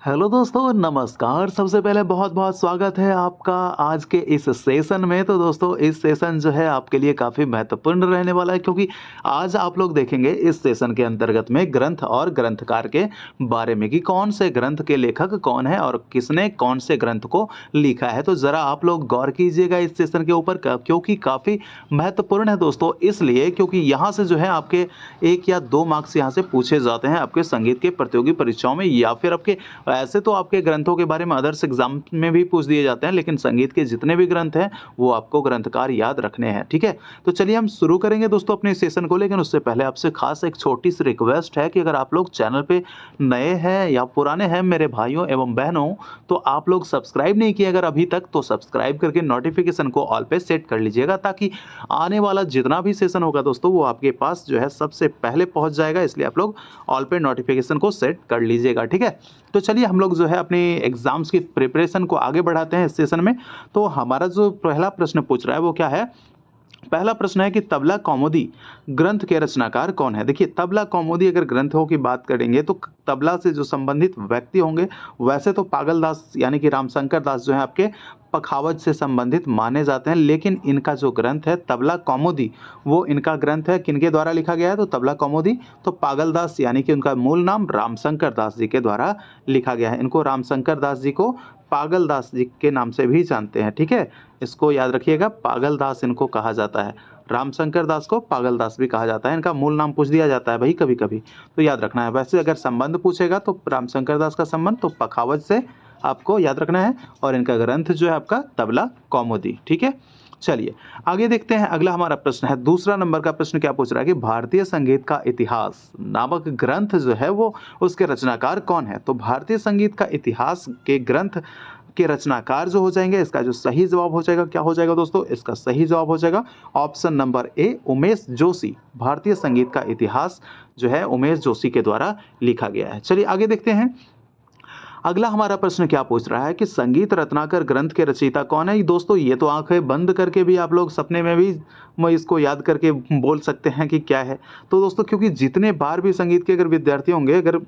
Hello दोस्तों, नमस्कार। सबसे पहले बहुत-बहुत स्वागत है आपका आज के इस सेशन में। तो दोस्तों, इस सेशन जो है आपके लिए काफ़ी महत्वपूर्ण रहने वाला है, क्योंकि आज आप लोग देखेंगे इस सेशन के अंतर्गत में ग्रंथ और ग्रंथकार के बारे में कि कौन से ग्रंथ के लेखक कौन है और किसने कौन से ग्रंथ को लिखा है। तो ज़रा आप लोग गौर कीजिएगा इस सेशन के ऊपर क्योंकि काफ़ी महत्वपूर्ण है दोस्तों, इसलिए क्योंकि यहाँ से जो है आपके 1 या 2 मार्क्स यहाँ से पूछे जाते हैं आपके संगीत के प्रतियोगी परीक्षाओं में, या फिर आपके ऐसे तो आपके ग्रंथों के बारे में अदर्स एग्जाम में भी पूछ दिए जाते हैं, लेकिन संगीत के जितने भी ग्रंथ हैं वो आपको ग्रंथकार याद रखने हैं। ठीक है, तो चलिए हम शुरू करेंगे दोस्तों अपने सेशन को, लेकिन उससे पहले आपसे खास एक छोटी सी रिक्वेस्ट है कि अगर आप लोग चैनल पे नए हैं या पुराने हैं मेरे भाइयों एवं बहनों, तो आप लोग सब्सक्राइब नहीं किए अगर अभी तक, तो सब्सक्राइब करके नोटिफिकेशन को ऑल पे सेट कर लीजिएगा, ताकि आने वाला जितना भी सेशन होगा दोस्तों वो आपके पास जो है सबसे पहले पहुंच जाएगा। इसलिए आप लोग ऑल पे नोटिफिकेशन को सेट कर लीजिएगा। ठीक है, तो चलिए हम लोग जो है अपनी एग्जाम्स की प्रिपरेशन को आगे बढ़ाते हैं इस सेशन में। तो हमारा जो पहला प्रश्न पूछ रहा है वो क्या है? पहला प्रश्न है कि तबला कौमुदी ग्रंथ के रचनाकार कौन है? देखिए, तबला कौमुदी अगर ग्रंथों की बात करेंगे तो तबला से जो संबंधित व्यक्ति होंगे, वैसे तो पागल दास यानी कि रामशंकर दास जो है आपके पखावज से संबंधित माने जाते हैं, लेकिन इनका जो ग्रंथ है तबला कौमुदी, वो इनका ग्रंथ है। किनके द्वारा लिखा गया है? तो तबला कौमुदी तो पागल दास यानी कि उनका मूल नाम रामशंकर दास जी के द्वारा लिखा गया है। इनको रामशंकर दास जी को पागल दास जी के नाम से भी जानते हैं। ठीक है, इसको याद रखिएगा, पागल दास इनको कहा जाता है। रामशंकर दास को पागल दास भी कहा जाता है। इनका मूल नाम पूछ दिया जाता है भाई कभी कभी, तो याद रखना है। वैसे अगर संबंध पूछेगा तो रामशंकर दास का संबंध तो पखावज से आपको याद रखना है, और इनका ग्रंथ जो है आपका तबला कौमुदी। ठीक है, चलिए आगे देखते हैं। अगला हमारा प्रश्न है, दूसरा नंबर का प्रश्न क्या पूछ रहा है कि भारतीय संगीत का इतिहास नामक ग्रंथ जो है वो उसके रचनाकार कौन है? तो भारतीय संगीत का इतिहास के ग्रंथ के रचनाकार जो हो जाएंगे, इसका जो सही जवाब हो जाएगा क्या हो जाएगा दोस्तों? इसका सही जवाब हो जाएगा option number A, Umesh Joshi. भारतीय संगीत का इतिहास जो है उमेश जोशी के द्वारा लिखा गया है। चलिए आगे देखते हैं। अगला हमारा प्रश्न क्या पूछ रहा है कि संगीत रत्नाकर ग्रंथ के रचयिता कौन है? दोस्तों, ये तो आंखें बंद करके भी आप लोग सपने में भी इसको याद करके बोल सकते हैं कि क्या है। तो दोस्तों, क्योंकि जितने बार भी संगीत के अगर विद्यार्थी होंगे, अगर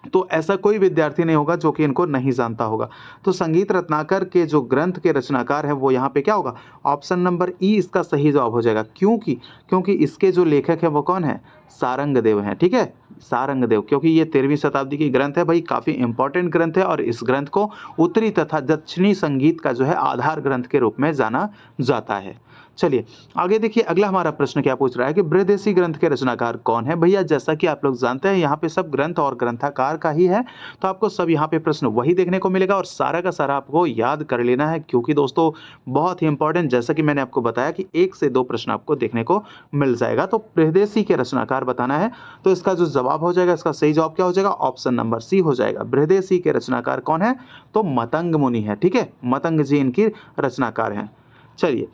तो ऐसा कोई विद्यार्थी नहीं होगा जो कि इनको नहीं जानता होगा। तो संगीत रत्नाकर के जो ग्रंथ के रचनाकार हैं वो यहाँ पे क्या होगा? ऑप्शन नंबर ई इसका सही जवाब हो जाएगा। क्योंकि इसके जो लेखक है वो कौन है? सारंगदेव हैं। ठीक है, सारंगदेव, क्योंकि ये 13वीं शताब्दी की ग्रंथ है भाई, काफ़ी इंपॉर्टेंट ग्रंथ है, और इस ग्रंथ को उत्तरी तथा दक्षिणी संगीत का जो है आधार ग्रंथ के रूप में जाना जाता है। चलिए आगे देखिए, अगला हमारा प्रश्न क्या पूछ रहा है कि बृहदेशी ग्रंथ के रचनाकार कौन है? भैया, जैसा कि आप लोग जानते हैं यहाँ पे सब ग्रंथ और ग्रंथकार का ही है, तो आपको सब यहाँ पे प्रश्न वही देखने को मिलेगा और सारा का सारा आपको याद कर लेना है, क्योंकि दोस्तों बहुत ही इंपॉर्टेंट, जैसा कि मैंने आपको बताया कि 1 से 2 प्रश्न आपको देखने को मिल जाएगा। तो बृहदेशी के रचनाकार बताना है, तो इसका जो जवाब हो जाएगा, इसका सही जवाब क्या हो जाएगा? ऑप्शन नंबर सी हो जाएगा। बृहदेशी के रचनाकार कौन है? तो मतंग मुनि है। ठीक है, मतंग जी इनकी रचनाकार हैं। चलिए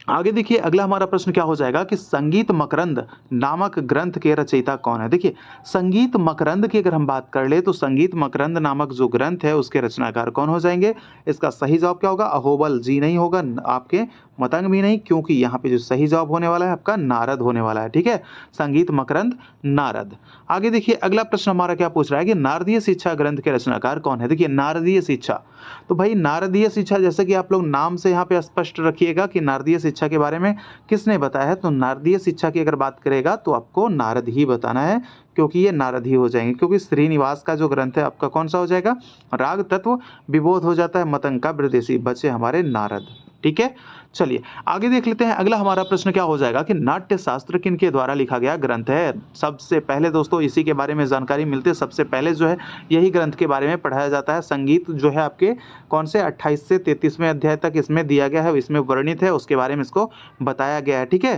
आगे देखिए, अगला हमारा प्रश्न क्या हो जाएगा कि संगीत मकरंद नामक ग्रंथ के रचयिता कौन है? देखिए, संगीत मकरंद की अगर हम बात कर ले तो संगीत मकरंद नामक जो ग्रंथ है उसके रचनाकार कौन हो जाएंगे? इसका सही जवाब क्या होगा? अहोबल जी नहीं होगा, आपके मतंग भी नहीं, क्योंकि यहाँ पे जो सही जवाब होने वाला है आपका नारद होने वाला है। ठीक है, संगीत मकरंद नारद। आगे देखिए, अगला प्रश्न हमारा क्या पूछ रहा है कि नारदीय शिक्षा ग्रंथ के रचनाकार कौन है? देखिए, नारदीय शिक्षा, तो भाई नारदीय शिक्षा, जैसे कि आप लोग नाम से यहाँ पे स्पष्ट रखिएगा कि नारदीय शिक्षा के बारे में किसने बताया है, तो नारदीय शिक्षा की अगर बात करेगा तो आपको नारद ही बताना है, क्योंकि ये नारद ही हो जाएंगे। क्योंकि श्रीनिवास का जो ग्रंथ है आपका कौन सा हो जाएगा? राग तत्व विबोध हो जाता है, मतंग का बृहदेशी, बचे हमारे नारद। ठीक है, चलिए आगे देख लेते हैं। अगला हमारा प्रश्न क्या हो जाएगा कि नाट्य शास्त्र किनके द्वारा लिखा गया ग्रंथ है? सबसे पहले दोस्तों इसी के बारे में जानकारी मिलती है, सबसे पहले जो है यही ग्रंथ के बारे में पढ़ाया जाता है। संगीत जो है आपके कौन से 28 से 33वें अध्याय तक इसमें दिया गया है, इसमें वर्णित है, उसके बारे में इसको बताया गया है। ठीक है,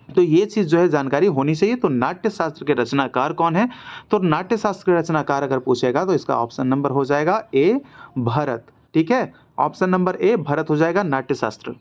तो ये चीज़ जो है जानकारी होनी चाहिए। तो नाट्य शास्त्र के रचनाकार कौन है? तो नाट्य शास्त्र के रचनाकार अगर पूछेगा तो इसका ऑप्शन नंबर हो जाएगा ए, भरत। ठीक है, ऑप्शन नंबर ए भरत हो जाएगा, नाट्यशास्त्र।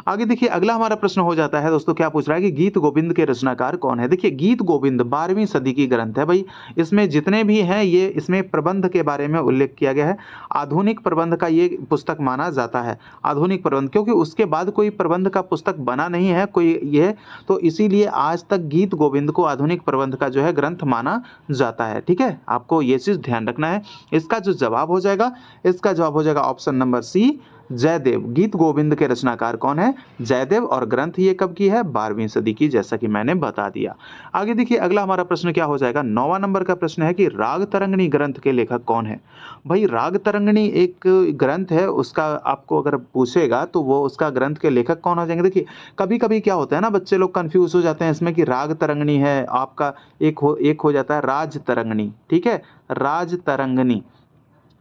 आगे देखिए अगला हमारा प्रश्न हो जाता है दोस्तों, क्या पूछ रहा है कि गीत गोविंद के रचनाकार कौन है। देखिए गीत गोविंद 12वीं सदी की ग्रंथ है भाई, इसमें जितने भी हैं ये इसमें प्रबंध के बारे में उल्लेख किया गया है। आधुनिक प्रबंध का ये पुस्तक माना जाता है, आधुनिक प्रबंध, क्योंकि उसके बाद कोई प्रबंध का पुस्तक बना नहीं है कोई ये, तो इसीलिए आज तक गीत गोविंद को आधुनिक प्रबंध का जो है ग्रंथ माना जाता है। ठीक है, आपको ये चीज ध्यान रखना है। इसका जो जवाब हो जाएगा, इसका जवाब हो जाएगा ऑप्शन नंबर सी, जयदेव। गीत गोविंद के रचनाकार कौन है, जयदेव, और ग्रंथ ये कब की है, 12वीं सदी की, जैसा कि मैंने बता दिया। आगे देखिए अगला हमारा प्रश्न क्या हो जाएगा, 9वां नंबर का प्रश्न है कि राग तरंगिणी ग्रंथ के लेखक कौन है। भाई राग तरंगिणी एक ग्रंथ है, उसका आपको अगर पूछेगा तो वो उसका ग्रंथ के लेखक कौन हो जाएंगे। देखिए कभी कभी क्या होता है ना, बच्चे लोग कंफ्यूज हो जाते हैं इसमें कि राग तरंगिणी है आपका, एक हो जाता है राज तरंगिणी। ठीक है, राज तरंगिणी,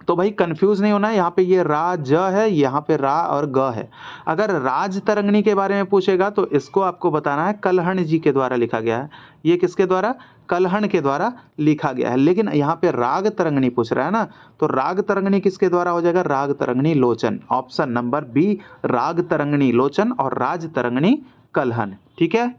तो भाई कंफ्यूज नहीं होना है, यहाँ पे ये रा ज है, यहाँ पे रा और ग है। अगर राज तरंगिणी के बारे में पूछेगा तो इसको आपको बताना है कल्हण जी के द्वारा लिखा गया है। ये किसके द्वारा, कल्हण के द्वारा लिखा गया है। लेकिन यहाँ पे राग तरंगिणी पूछ रहा है ना, तो राग तरंगिणी किसके द्वारा हो जाएगा, राग तरंगिणी लोचन। ऑप्शन नंबर बी, राग तरंगिणी लोचन और राज तरंगिणी कल्हण। ठीक है,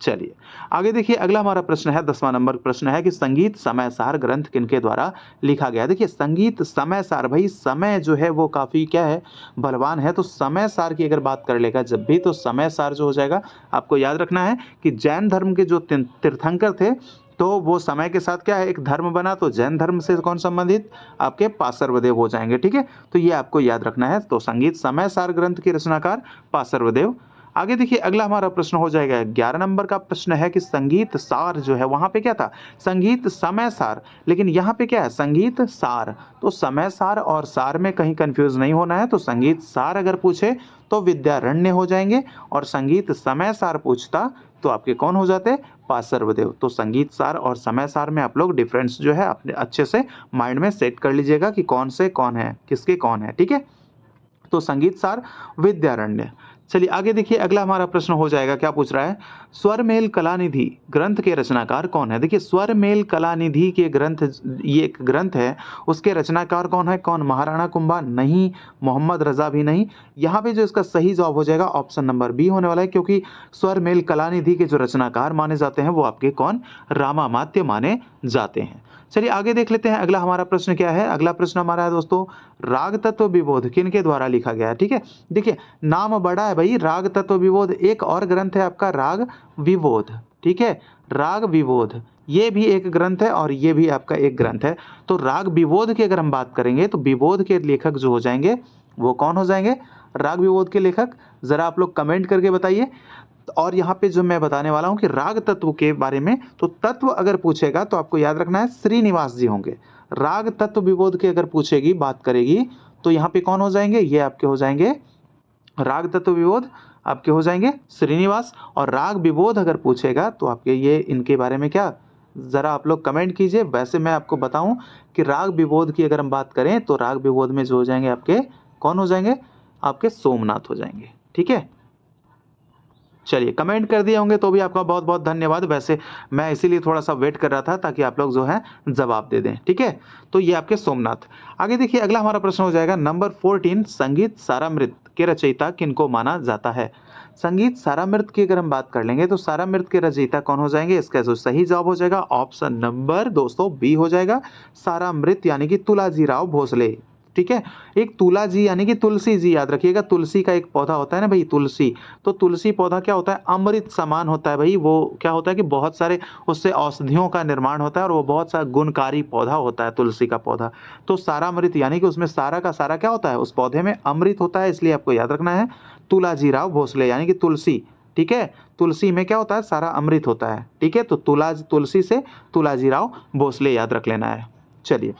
चलिए आगे देखिए अगला हमारा प्रश्न है, 10वां नंबर प्रश्न है कि संगीत समय सार ग्रंथ किनके द्वारा लिखा गया। देखिए संगीत समय सार, भाई समय जो है वो काफी क्या है, बलवान है, तो समय सार की अगर बात कर लेगा जब भी, तो समय सार जो हो जाएगा, आपको याद रखना है कि जैन धर्म के जो तीर्थंकर थे, तो वो समय के साथ क्या है एक धर्म बना, तो जैन धर्म से कौन संबंधित, आपके पार्श्वदेव हो जाएंगे। ठीक है, तो ये आपको याद रखना है। तो संगीत समय सार ग्रंथ के रचनाकार पार्श्वदेव। आगे देखिए अगला हमारा प्रश्न हो जाएगा, 11 नंबर का प्रश्न है कि संगीत सार जो है, वहां पे क्या था, संगीत समय सार, लेकिन यहाँ पे क्या है, संगीत सार। तो समय सार और सार में कहीं कंफ्यूज नहीं होना है, तो संगीत सार अगर पूछे तो विद्यारण्य हो जाएंगे, और संगीत समय सार पूछता तो आपके कौन हो जाते, पार्श्वदेव। तो संगीत सार और समय सार में आप लोग डिफरेंस जो है अपने अच्छे से माइंड में सेट कर लीजिएगा कि कौन से कौन है, किसके कौन है। ठीक है, तो संगीत सार विद्यारण्य। चलिए आगे देखिए अगला हमारा प्रश्न हो जाएगा, क्या पूछ रहा है, स्वरमेल कलानिधि ग्रंथ के रचनाकार कौन है। देखिए स्वरमेल कलानिधि के ग्रंथ, ये एक ग्रंथ है, उसके रचनाकार कौन है, कौन, महाराणा कुंभा नहीं, मोहम्मद रजा भी नहीं। यहाँ पे जो इसका सही जवाब हो जाएगा ऑप्शन नंबर बी होने वाला है, क्योंकि स्वरमेल कलानिधि के जो रचनाकार माने जाते हैं वो आपके कौन, रामामात्य माने जाते हैं। चलिए आगे देख लेते हैं अगला हमारा प्रश्न क्या है। अगला प्रश्न हमारा है दोस्तों, राग तत्व विबोध किन के द्वारा लिखा गया है। ठीक है, देखिए नाम बड़ा है भाई, राग तत्व विबोध, एक और ग्रंथ है आपका राग विबोध। ठीक है, राग विबोध ये भी एक ग्रंथ है और ये भी आपका एक ग्रंथ है। तो राग विबोध की अगर हम बात करेंगे तो विबोध के लेखक जो हो जाएंगे वो कौन हो जाएंगे, राग विबोध के लेखक, जरा आप लोग कमेंट करके बताइए। और यहाँ पे जो मैं बताने वाला हूँ कि राग तत्व के बारे में, तो तत्व अगर पूछेगा तो आपको याद रखना है श्रीनिवास जी होंगे। राग तत्व विबोध की अगर पूछेगी, बात करेगी, तो यहाँ पे कौन हो जाएंगे, ये आपके हो जाएंगे राग तत्व विबोध, आपके हो जाएंगे श्रीनिवास। और राग विबोध अगर पूछेगा तो आपके ये इनके बारे में क्या, जरा आप लोग कमेंट कीजिए। वैसे मैं आपको बताऊं कि राग विबोध की अगर हम बात करें तो राग विबोध में जो हो जाएंगे आपके कौन हो जाएंगे, आपके सोमनाथ हो जाएंगे। ठीक है, चलिए कमेंट कर दिए होंगे तो भी आपका बहुत बहुत धन्यवाद। वैसे मैं इसीलिए थोड़ा सा वेट कर रहा था ताकि आप लोग जो है जवाब दे दें। ठीक है, तो ये आपके सोमनाथ। आगे देखिए अगला हमारा प्रश्न हो जाएगा नंबर 14, संगीत सारामृत के रचयिता किनको माना जाता है। संगीत सारामृत की अगर हम बात कर लेंगे तो सारामृत के रचयिता कौन हो जाएंगे, इसका जो सही जवाब हो जाएगा ऑप्शन नंबर दोस्तों बी हो जाएगा, सारामृत यानी कि तुलाजी राव भोसले। ठीक है, एक तुला जी यानी कि तुलसी जी, याद रखिएगा तुलसी का एक पौधा होता है ना भाई, तुलसी, तो तुलसी पौधा क्या होता है, अमृत समान होता है भाई। वो क्या होता है कि बहुत सारे उससे औषधियों का निर्माण होता है और वो बहुत सा गुणकारी पौधा होता है तुलसी का पौधा। तो सारा अमृत यानी कि उसमें सारा का सारा क्या होता है, उस पौधे में अमृत होता है, इसलिए आपको याद रखना है तुलाजी राव भोसले यानी कि तुलसी। ठीक है, तुलसी में क्या होता है, सारा अमृत होता है। ठीक है, तो तुलसी से तुलाजी राव भोसले याद रख लेना है। चलिए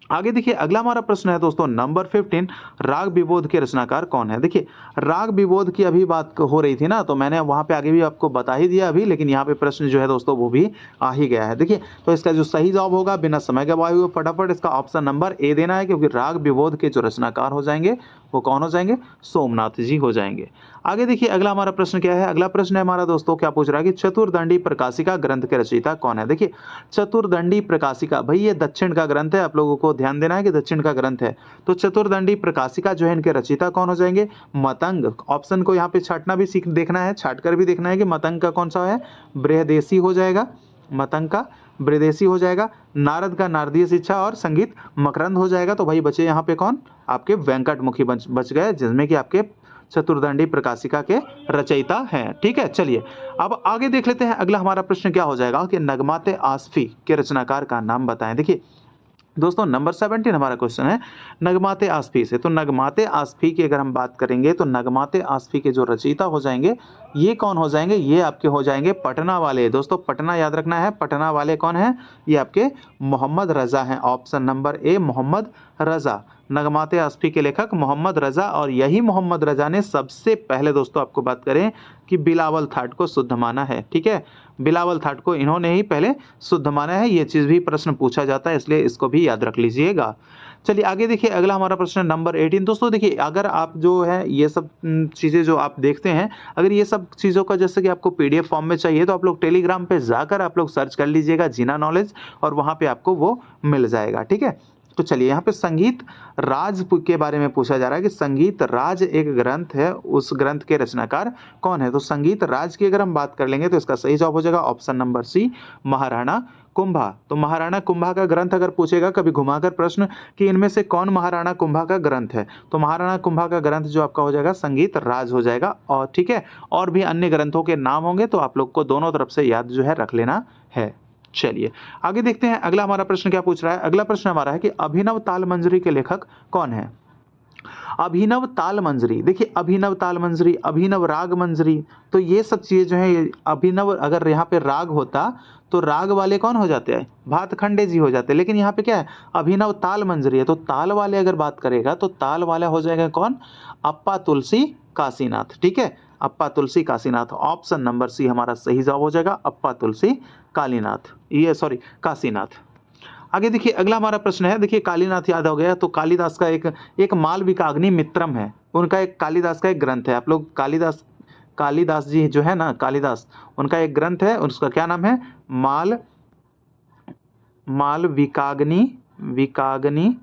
आगे देखिए अगला हमारा प्रश्न है दोस्तों नंबर 15, राग विबोध के रचनाकार कौन है। देखिए राग विबोध की अभी बात हो रही थी ना, तो मैंने वहां पे आगे भी आपको बता ही दिया अभी, लेकिन यहाँ पे प्रश्न जो है दोस्तों वो भी आ ही गया है। देखिए तो इसका जो सही जवाब होगा बिना समय गवाए हुए फटाफट इसका ऑप्शन नंबर ए देना है, क्योंकि राग विबोध के जो रचनाकार हो जाएंगे वो कौन हो जाएंगे, सोमनाथ जी हो जाएंगे। आगे देखिए अगला हमारा प्रश्न क्या है। अगला प्रश्न है हमारा दोस्तों, क्या पूछ रहा है कि चतुर्दंडी प्रकाशिका ग्रंथ के रचयिता कौन है। देखिए चतुर्दंडी प्रकाशिका भाई ये दक्षिण का ग्रंथ है, आप लोगों को ध्यान देना है कि दक्षिण का ग्रंथ है। तो चतुर्दंडी प्रकाशिका जो है इनके रचयिता कौन हो जाएंगे? मतंग। ऑप्शन को यहाँ पे छाटना भी सीख देखना है, छाट कर भी देखना है कि मतंग का कौन सा है? बृहदेशी हो जाएगा, मतंग का बृहदेशी हो जाएगा। नारद का नारदीय शिक्षा और संगीत मकरंद हो जाएगा। तो भाई बचे यहाँ पे कौन? आपके वेंकटमुखी बच गए, जिसमें कि आपके चतुर्दंडी प्रकाशिका के रचयिता हैं। ठीक है, चलिए अब आगे देख लेते हैं। अगला हमारा प्रश्न क्या हो जाएगा कि नगमाते आसफी के रचनाकार का नाम बताएं। देखिए दोस्तों, नंबर 17 हमारा क्वेश्चन है नगमाते आसफी से। तो नगमाते आसफी की अगर हम बात करेंगे तो नगमाते आसफी के जो रचयिता हो जाएंगे ये कौन हो जाएंगे? ये आपके हो जाएंगे पटना वाले। दोस्तों पटना याद रखना है, पटना वाले कौन है? ये आपके मोहम्मद रजा हैं। ऑप्शन नंबर ए मोहम्मद रजा, नगमाते आसफी के लेखक मोहम्मद रजा। और यही मोहम्मद रजा ने सबसे पहले दोस्तों आपको बात करें कि बिलावल थाट को शुद्ध माना है। ठीक है, बिलावल थाट को इन्होंने ही पहले शुद्ध माना है। ये चीज़ भी प्रश्न पूछा जाता है, इसलिए इसको भी याद रख लीजिएगा। चलिए आगे देखिए, अगला हमारा प्रश्न नंबर 18। दोस्तों देखिए, अगर आप जो है ये सब चीज़ें जो आप देखते हैं, अगर ये सब चीज़ों का जैसे कि आपको पीडीएफ फॉर्म में चाहिए तो आप लोग टेलीग्राम पे जाकर आप लोग सर्च कर लीजिएगा जीना नॉलेज, और वहाँ पे आपको वो मिल जाएगा। ठीक है, तो चलिए यहाँ पे संगीत राज के बारे में पूछा जा रहा है कि संगीत राज एक ग्रंथ है, उस ग्रंथ के रचनाकार कौन है? तो संगीत राज की अगर हम बात कर लेंगे तो इसका सही जवाब हो जाएगा option number C Maharana Kumbha. तो महाराणा कुंभा का ग्रंथ अगर पूछेगा कभी घुमाकर प्रश्न कि इनमें से कौन महाराणा कुंभा का ग्रंथ है, तो महाराणा कुंभा का ग्रंथ जो आपका हो जाएगा संगीत राज हो जाएगा। और ठीक है, और भी अन्य ग्रंथों के नाम होंगे तो आप लोग को दोनों तरफ से याद जो है रख लेना है। चलिए आगे देखते हैं, अगला हमारा प्रश्न क्या पूछ रहा है। अगला प्रश्न हमारा है कि अभिनव ताल मंजरी के लेखक कौन है? अभिनव ताल मंजरी, देखिए अभिनव ताल मंजरी, अभिनव राग मंजरी, तो ये सब चीजें जो है अभिनव, अगर यहाँ पे राग होता तो राग वाले कौन हो जाते हैं? भातखंडे जी हो जाते हैं। लेकिन यहाँ पे क्या है? अभिनव ताल मंजरी है, तो ताल वाले अगर बात करेगा तो ताल वाला हो जाएगा कौन? अप्पा तुलसी काशीनाथ। ठीक है, अप्पा तुलसी काशीनाथ। ऑप्शन नंबर सी हमारा सही जवाब हो जाएगा अप्पा तुलसी काशीनाथ। आगे देखिए, अगला हमारा प्रश्न है, देखिए कालीनाथ याद हो गया तो कालिदास का एक मालविकाग्नि मित्रम है, उनका एक कालिदास का एक ग्रंथ है। आप लोग कालिदास जी जो है ना, कालिदास, उनका एक ग्रंथ है, उसका क्या नाम है? विकाग्नि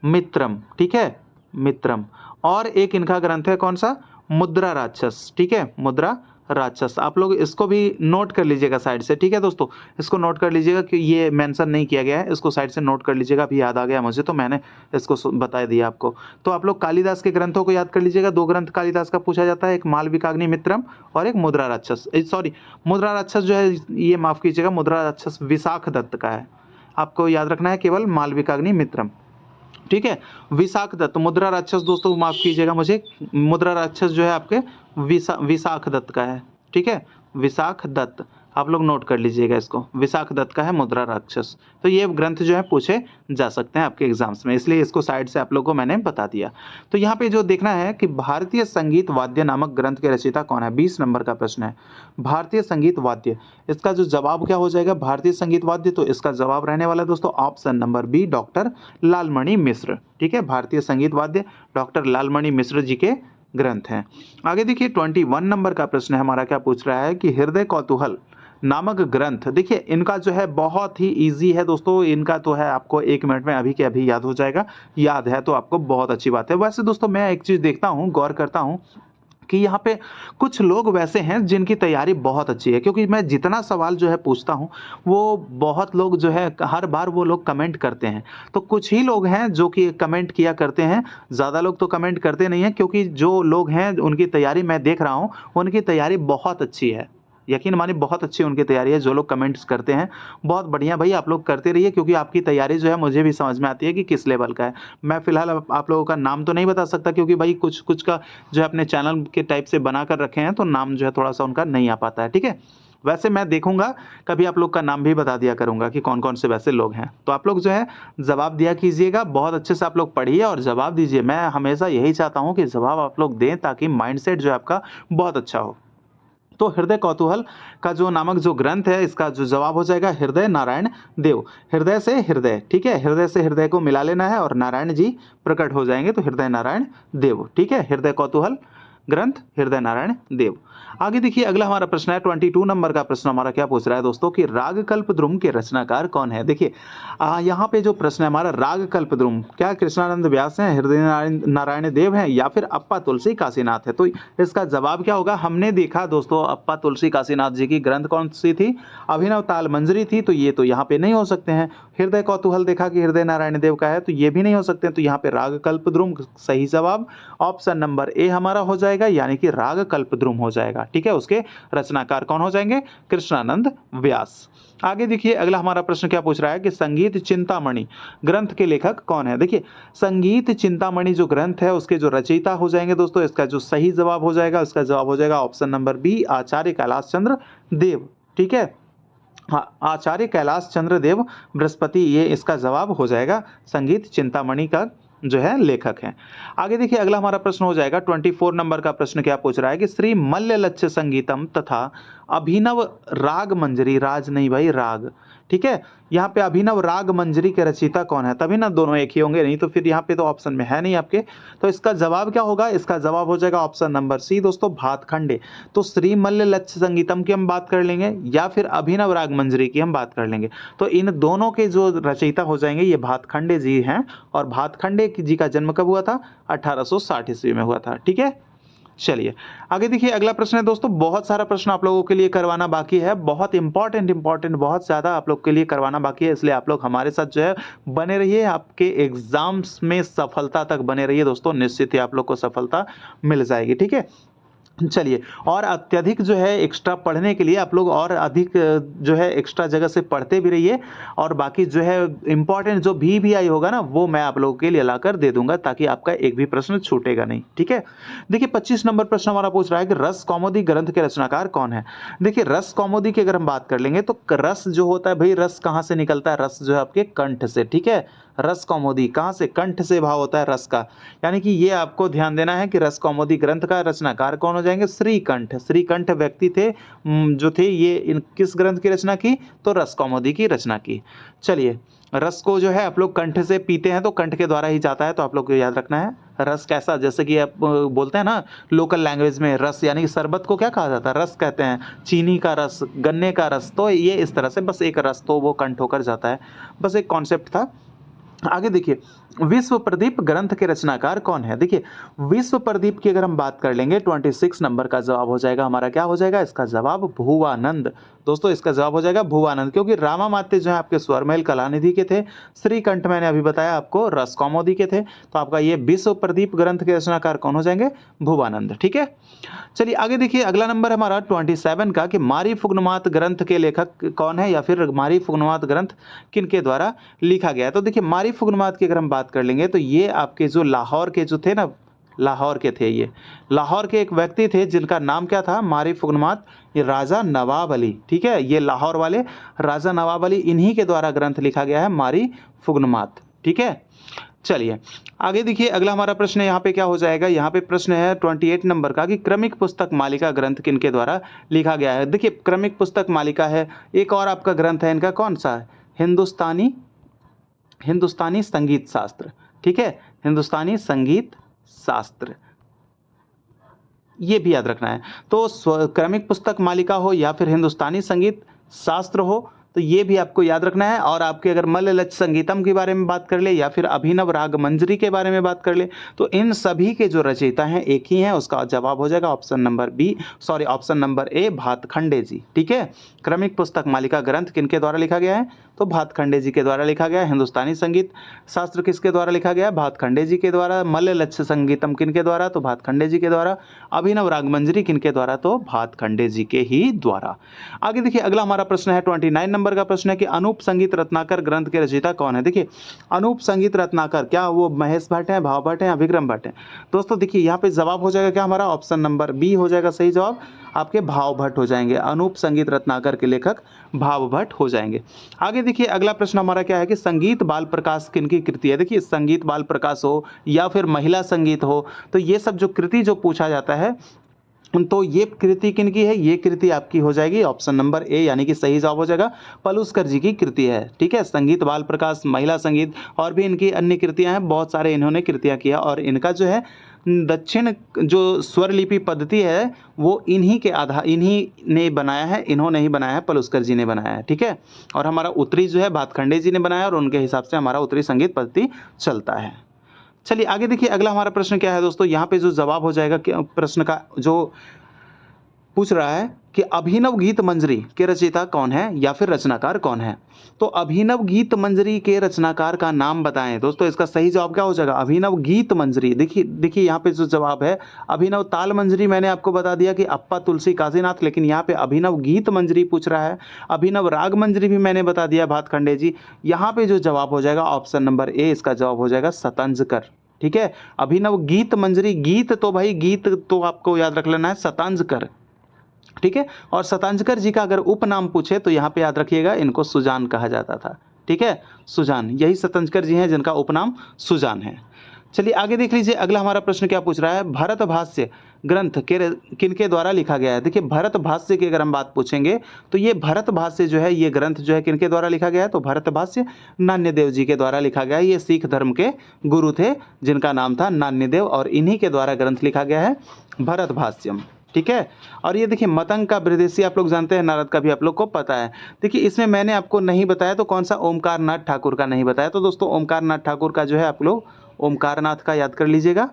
मित्रम। ठीक है, मित्रम। और एक इनका ग्रंथ है कौन सा? मुद्रा राक्षस। ठीक है, मुद्रा राक्षस। आप लोग इसको भी नोट कर लीजिएगा साइड से। ठीक है दोस्तों, इसको नोट कर लीजिएगा कि ये मेंशन नहीं किया गया है, इसको साइड से नोट कर लीजिएगा। अभी याद आ गया मुझे तो मैंने इसको बता दिया आपको। तो आप लोग कालिदास के ग्रंथों को याद कर लीजिएगा। दो ग्रंथ कालिदास का पूछा जाता है, एक मालविकाग्नि मित्रम और एक मुद्रा राक्षस। मुद्रा राक्षस जो है, ये माफ कीजिएगा, मुद्रा राक्षस विशाख दत्त का है। आपको याद रखना है केवल मालविकाग्नि मित्रम। ठीक है, विशाख दत्त। मुद्रा राक्षस दोस्तों माफ कीजिएगा मुझे, मुद्रा राक्षस जो है आपके विशाख दत्त का है। ठीक है, विशाख दत्त, आप लोग नोट कर लीजिएगा इसको, विशाख दत्त का है मुद्रा राक्षस। तो ये ग्रंथ जो है पूछे जा सकते हैं आपके एग्जाम्स में, इसलिए इसको साइड से आप लोगों को मैंने बता दिया। तो यहाँ पे जो देखना है कि भारतीय संगीत वाद्य नामक ग्रंथ के रचयिता कौन है? 20 नंबर का प्रश्न है, भारतीय संगीत वाद्य। इसका जो जवाब क्या हो जाएगा? भारतीय संगीत वाद्य। तो इसका जवाब रहने वाला दोस्तों option number B doctor Lalmani Mishra. ठीक है, भारतीय संगीत वाद्य डॉक्टर लालमणि मिश्र जी के ग्रंथ हैं। आगे देखिए 21 नंबर का प्रश्न है हमारा, क्या पूछ रहा है कि हृदय कौतूहल नामक ग्रंथ। देखिए इनका जो है बहुत ही इजी है दोस्तों, इनका तो है आपको 1 मिनट में अभी के अभी याद हो जाएगा। याद है तो आपको बहुत अच्छी बात है। वैसे दोस्तों मैं एक चीज़ देखता हूँ, गौर करता हूँ कि यहाँ पे कुछ लोग वैसे हैं जिनकी तैयारी बहुत अच्छी है, क्योंकि मैं जितना सवाल जो है पूछता हूँ वो बहुत लोग जो है हर बार वो लोग कमेंट करते हैं। तो कुछ ही लोग हैं जो कि कमेंट किया करते हैं, ज़्यादा लोग तो कमेंट करते नहीं हैं, क्योंकि जो लोग हैं उनकी तैयारी मैं देख रहा हूँ, उनकी तैयारी बहुत अच्छी है। यकीन मानिए बहुत अच्छी उनकी तैयारी है। जो लोग कमेंट्स करते हैं बहुत बढ़िया भाई, आप लोग करते रहिए, क्योंकि आपकी तैयारी जो है मुझे भी समझ में आती है कि किस लेवल का है। मैं फिलहाल आप लोगों का नाम तो नहीं बता सकता, क्योंकि भाई कुछ कुछ का जो है अपने चैनल के टाइप से बना कर रखे हैं, तो नाम जो है थोड़ा सा उनका नहीं आ पाता है। ठीक है, वैसे मैं देखूंगा कभी आप लोग का नाम भी बता दिया करूंगा कि कौन कौन से वैसे लोग हैं। तो आप लोग जो है जवाब दिया कीजिएगा, बहुत अच्छे से आप लोग पढ़िए और जवाब दीजिए। मैं हमेशा यही चाहता हूँ कि जवाब आप लोग दें, ताकि माइंडसेट जो है आपका बहुत अच्छा हो। तो हृदय कौतूहल का जो नामक जो ग्रंथ है, इसका जो जवाब हो जाएगा हृदय नारायण देव। हृदय से हृदय, ठीक है, हृदय से हृदय को मिला लेना है और नारायण जी प्रकट हो जाएंगे, तो हृदय नारायण देव। ठीक है, हृदय कौतूहल ग्रंथ हृदय नारायण देव। आगे देखिए अगला हमारा प्रश्न है 22 नंबर का प्रश्न हमारा क्या पूछ रहा है दोस्तों कि राग कल्पद्रुम के रचनाकार कौन है। देखिए यहाँ पे जो प्रश्न है हमारा राग कल्पद्रुम, क्या कृष्णानंद व्यास हैं, हृदय नारायण देव हैं या फिर अप्पा तुलसी काशीनाथ है। तो इसका जवाब क्या होगा, हमने देखा दोस्तों अप्पा तुलसी काशीनाथ जी की ग्रंथ कौन सी थी, अभिनव ताल मंजरी थी, तो ये तो यहाँ पे नहीं हो सकते हैं। हृदय कौतूहल देखा कि हृदय नारायण देव का है, तो ये भी नहीं हो सकते हैं। तो यहाँ पे राग कल्पद्रुम सही जवाब ऑप्शन नंबर ए हमारा हो जाएगा, यानी कि राग कल्पद्रुम हो जाएगा। ठीक है, उसके रचनाकार कौन हो जाएंगे, कृष्णानंद व्यास। आगे देखिए अगला हमारा प्रश्न क्या पूछ रहा है कि संगीत चिंतामणि ग्रंथ के लेखक कौन है। देखिए संगीत चिंतामणि जो ग्रंथ है उसके जो रचयिता हो जाएंगे दोस्तों, इसका जो सही जवाब हो जाएगा, इसका जवाब हो जाएगा ऑप्शन नंबर बी आचार्य कैलाश चंद्र देव। ठीक है, हाँ, आचार्य कैलाश चंद्र देव बृहस्पति, ये इसका जवाब हो जाएगा, संगीत चिंतामणि का जो है लेखक हैं। आगे देखिए अगला हमारा प्रश्न हो जाएगा 24 नंबर का प्रश्न क्या पूछ रहा है कि श्री मल्ल लक्ष्य संगीतम तथा अभिनव राग मंजरी, राज नहीं भाई राग, ठीक है, यहाँ पे अभिनव राग मंजरी के रचयिता कौन है, तभी ना दोनों एक ही होंगे, नहीं तो फिर यहाँ पे तो ऑप्शन में है नहीं आपके। तो इसका जवाब क्या होगा, इसका जवाब हो जाएगा ऑप्शन नंबर सी दोस्तों भातखंडे। तो श्री मल्ल लक्ष्य संगीतम की हम बात कर लेंगे या फिर अभिनव राग मंजरी की हम बात कर लेंगे, तो इन दोनों के जो रचयिता हो जाएंगे ये भातखंडे जी हैं। और भातखंडे जी का जन्म कब हुआ था, 1860 ईस्वी में हुआ था। ठीक है, चलिए आगे देखिए अगला प्रश्न है दोस्तों, बहुत सारा प्रश्न आप लोगों के लिए करवाना बाकी है, बहुत इंपॉर्टेंट बहुत ज़्यादा आप लोग के लिए करवाना बाकी है, इसलिए आप लोग हमारे साथ जो है बने रहिए, आपके एग्जाम्स में सफलता तक बने रहिए दोस्तों, निश्चित ही आप लोग को सफलता मिल जाएगी। ठीक है, चलिए, और अत्यधिक जो है एक्स्ट्रा पढ़ने के लिए आप लोग और अधिक जो है एक्स्ट्रा जगह से पढ़ते भी रहिए, और बाकी जो है इंपॉर्टेंट जो भी आई होगा ना वो मैं आप लोगों के लिए लाकर दे दूंगा, ताकि आपका एक भी प्रश्न छूटेगा नहीं। ठीक है, देखिए 25 नंबर प्रश्न हमारा पूछ रहा है कि रस कौमुदी ग्रंथ के रचनाकार कौन है। देखिए रस कौमुदी की अगर हम बात कर लेंगे तो रस जो होता है भाई, रस कहाँ से निकलता है, रस जो है आपके कंठ से। ठीक है, रस कौमुदी कहाँ से, कंठ से भाव होता है रस का, यानी कि ये आपको ध्यान देना है कि रस कौमुदी ग्रंथ का रचनाकार कौन हो जाएंगे, श्रीकंठ। श्रीकंठ व्यक्ति थे जो थे, ये किस ग्रंथ की रचना की, तो रस कौमुदी की रचना की। चलिए, रस को जो है आप लोग कंठ से पीते हैं तो कंठ के द्वारा ही जाता है, तो आप लोग को याद रखना है रस कैसा, जैसे कि आप बोलते हैं ना लोकल लैंग्वेज में रस, यानी कि शरबत को क्या कहा जाता है, रस कहते हैं, चीनी का रस, गन्ने का रस, तो ये इस तरह से बस एक रस, तो वो कंठ होकर जाता है, बस एक कॉन्सेप्ट था। आगे देखिए विश्व प्रदीप ग्रंथ के रचनाकार कौन है। देखिए विश्व प्रदीप की अगर हम बात कर लेंगे 26 नंबर का जवाब हो जाएगा हमारा, क्या हो जाएगा, इसका जवाब भुवानंद। दोस्तों इसका जवाब हो जाएगा भुवानंद, क्योंकि रामामात्य जो है आपके स्वरमेल कलानिधि के थे, श्रीकंठ मैंने अभी बताया आपको रस कौमुदी के थे, तो आपका ये विश्व प्रदीप ग्रंथ के रचनाकार कौन हो जाएंगे, भुवानंद। ठीक है, चलिए आगे देखिए अगला नंबर हमारा 27 का कि मारी फुगनुमात ग्रंथ के लेखक कौन है, या फिर मारी फुगनुमात ग्रंथ किनके द्वारा लिखा गया है। तो देखिए मारी फुगनुमात की अगर हम बात कर लेंगे तो ये आपके जो लाहौर के जो थे ना, लाहौर के थे, ये लाहौर के एक व्यक्ति थे जिनका नाम क्या था, मारी फुगनुमात, ये राजा नवाब अली। ठीक है, ये लाहौर वाले राजा नवाब अली, इन्हीं के द्वारा ग्रंथ लिखा गया है मारी फुगनुमात। ठीक है, चलिए आगे देखिए अगला हमारा प्रश्न यहाँ पे क्या हो जाएगा, यहाँ पे प्रश्न है 28 नंबर का कि क्रमिक पुस्तक मालिका ग्रंथ किनके द्वारा लिखा गया है। देखिए क्रमिक पुस्तक मालिका है, एक और आपका ग्रंथ है इनका, कौन सा है, हिंदुस्तानी संगीत शास्त्र। ठीक है, हिंदुस्तानी संगीत शास्त्र, ये भी याद रखना है। तो क्रमिक पुस्तक मालिका हो या फिर हिंदुस्तानी संगीत शास्त्र हो, तो ये भी आपको याद रखना है। और आपके अगर मल्ल लक्ष्य संगीतम के बारे में बात कर ले या फिर अभिनव राग मंजरी के बारे में बात कर ले, तो इन सभी के जो रचयिता हैं एक ही हैं, उसका जवाब हो जाएगा ऑप्शन नंबर ए भातखंडे जी। ठीक है, क्रमिक पुस्तक मालिका ग्रंथ किनके द्वारा लिखा गया है, तो भातखंडे जी के द्वारा लिखा गया है। हिंदुस्तानी संगीत शास्त्र किसके द्वारा लिखा गया है, भातखंडे जी के द्वारा। मल्ल लक्ष्य संगीतम किनके द्वारा, तो भातखंडे जी के द्वारा। अभिनव राग मंजरी किनके द्वारा, तो भातखंडे जी के ही द्वारा। आगे देखिए अगला हमारा प्रश्न है 29 नंबर का प्रश्न है कि अनूप संगीत रत्नाकर ग्रंथ के रचयिता कौन है। देखिए अनूप संगीत रत्नाकर, क्या वो महेश भट्ट हैं, भाव भट्ट हैं, अभिक्रम भट्ट हैं। दोस्तों देखिए यहाँ पे जवाब हो जाएगा क्या हमारा, ऑप्शन नंबर बी हो जाएगा सही जवाब, आपके भाव भट्ट हो जाएंगे। अनूप संगीत रत्नाकर के लेखक भाव भट्ट हो जाएंगे। आगे देखिए अगला प्रश्न हमारा क्या है कि संगीत बाल प्रकाश किनकी कृति है। देखिए संगीत बाल प्रकाश हो या फिर महिला संगीत हो, तो ये सब जो कृति जो पूछा जाता है तो ये कृति किनकी है? ये कृति आपकी हो जाएगी ऑप्शन नंबर ए, यानी कि सही जवाब हो जाएगा पलुस्कर जी की कृति है। ठीक है, संगीत बाल प्रकाश, महिला संगीत और भी इनकी अन्य कृतियां हैं, बहुत सारे इन्होंने कृतियां किया और इनका जो है दक्षिण जो स्वर लिपि पद्धति है वो इन्हीं ने बनाया है, इन्होंने ही बनाया है, पलुस्कर जी ने बनाया है। ठीक है, और हमारा उत्तरी जो है भातखंडे जी ने बनाया और उनके हिसाब से हमारा उत्तरी संगीत पद्धति चलता है। चलिए आगे देखिए, अगला हमारा प्रश्न क्या है दोस्तों, यहाँ पे जो जवाब हो जाएगा प्रश्न का जो पूछ रहा है कि अभिनव गीत मंजरी के रचयिता कौन है या फिर रचनाकार कौन है। तो अभिनव गीत मंजरी के रचनाकार का नाम बताएं दोस्तों। इसका सही जवाब क्या हो जाएगा? अभिनव गीत मंजरी। देखिए यहाँ पे जो जवाब है, अभिनव ताल मंजरी मैंने आपको बता दिया कि अप्पा तुलसी काशीनाथ, लेकिन यहाँ पे अभिनव गीत मंजरी पूछ रहा है। अभिनव राग मंजरी भी मैंने बता दिया भातखंडे जी। यहाँ पे जो जवाब हो जाएगा ऑप्शन नंबर ए, इसका जवाब हो जाएगा सतंजकर। ठीक है, अभिनव गीत मंजरी, गीत तो भाई गीत तो आपको याद रख लेना है सतंजकर। ठीक है, और सतंजकर जी का अगर उपनाम पूछे तो यहाँ पे याद रखिएगा इनको सुजान कहा जाता था। ठीक है, सुजान, यही सतंजकर जी हैं जिनका उपनाम सुजान है। चलिए आगे देख लीजिए, अगला हमारा प्रश्न क्या पूछ रहा है, भरत भाष्य ग्रंथ किनके द्वारा लिखा गया है। देखिए भरत भाष्य की अगर हम बात पूछेंगे तो ये भरत भाष्य जो है, ये ग्रंथ जो है किनके द्वारा लिखा गया है, तो भरत भाष्य नान्यदेव जी के द्वारा लिखा गया है। ये सिख धर्म के गुरु थे जिनका नाम था नान्यदेव और इन्हीं के द्वारा ग्रंथ लिखा गया है भरत भाष्यम। ठीक है, और ये देखिए मतंग का विदेशी आप लोग जानते हैं, नारद का भी आप लोग को पता है। देखिए इसमें मैंने आपको नहीं बताया तो कौन सा, ओमकार नाथ ठाकुर का नहीं बताया। तो दोस्तों ओमकार नाथ ठाकुर का जो है आप लोग ओमकार नाथ का याद कर लीजिएगा।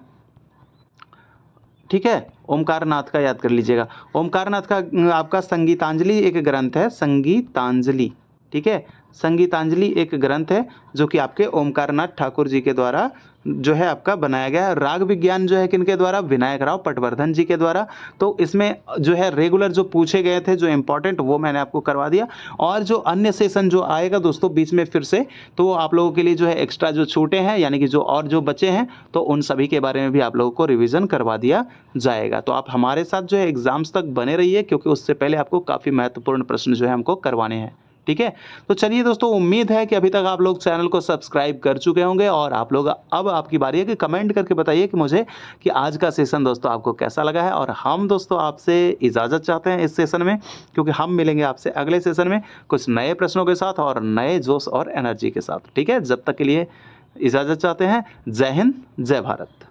ठीक है, ओमकार नाथ का याद कर लीजिएगा। ओमकार नाथ का आपका संगीतांजलि एक ग्रंथ है, संगीतांजलि। ठीक है, संगीतांजलि एक ग्रंथ है जो कि आपके ओमकार नाथ ठाकुर जी के द्वारा जो है आपका बनाया गया है। राग विज्ञान जो है किनके द्वारा, विनायक राव पटवर्धन जी के द्वारा। तो इसमें जो है रेगुलर जो पूछे गए थे जो इंपॉर्टेंट, वो मैंने आपको करवा दिया। और जो अन्य सेशन जो आएगा दोस्तों बीच में फिर से, तो वो आप लोगों के लिए जो है एक्स्ट्रा जो छूटे हैं, यानी कि जो बचे हैं, तो उन सभी के बारे में भी आप लोगों को रिविज़न करवा दिया जाएगा। तो आप हमारे साथ जो है एग्जाम्स तक बने रहिए, क्योंकि उससे पहले आपको काफ़ी महत्वपूर्ण प्रश्न जो है हमको करवाने हैं। ठीक है, तो चलिए दोस्तों, उम्मीद है कि अभी तक आप लोग चैनल को सब्सक्राइब कर चुके होंगे और आप लोग, अब आपकी बारी है कि कमेंट करके बताइए कि मुझे कि आज का सेशन दोस्तों आपको कैसा लगा है। और हम दोस्तों आपसे इजाज़त चाहते हैं इस सेशन में, क्योंकि हम मिलेंगे आपसे अगले सेशन में कुछ नए प्रश्नों के साथ और नए जोश और एनर्जी के साथ। ठीक है, जब तक के लिए इजाज़त चाहते हैं। जय हिंद, जय भारत।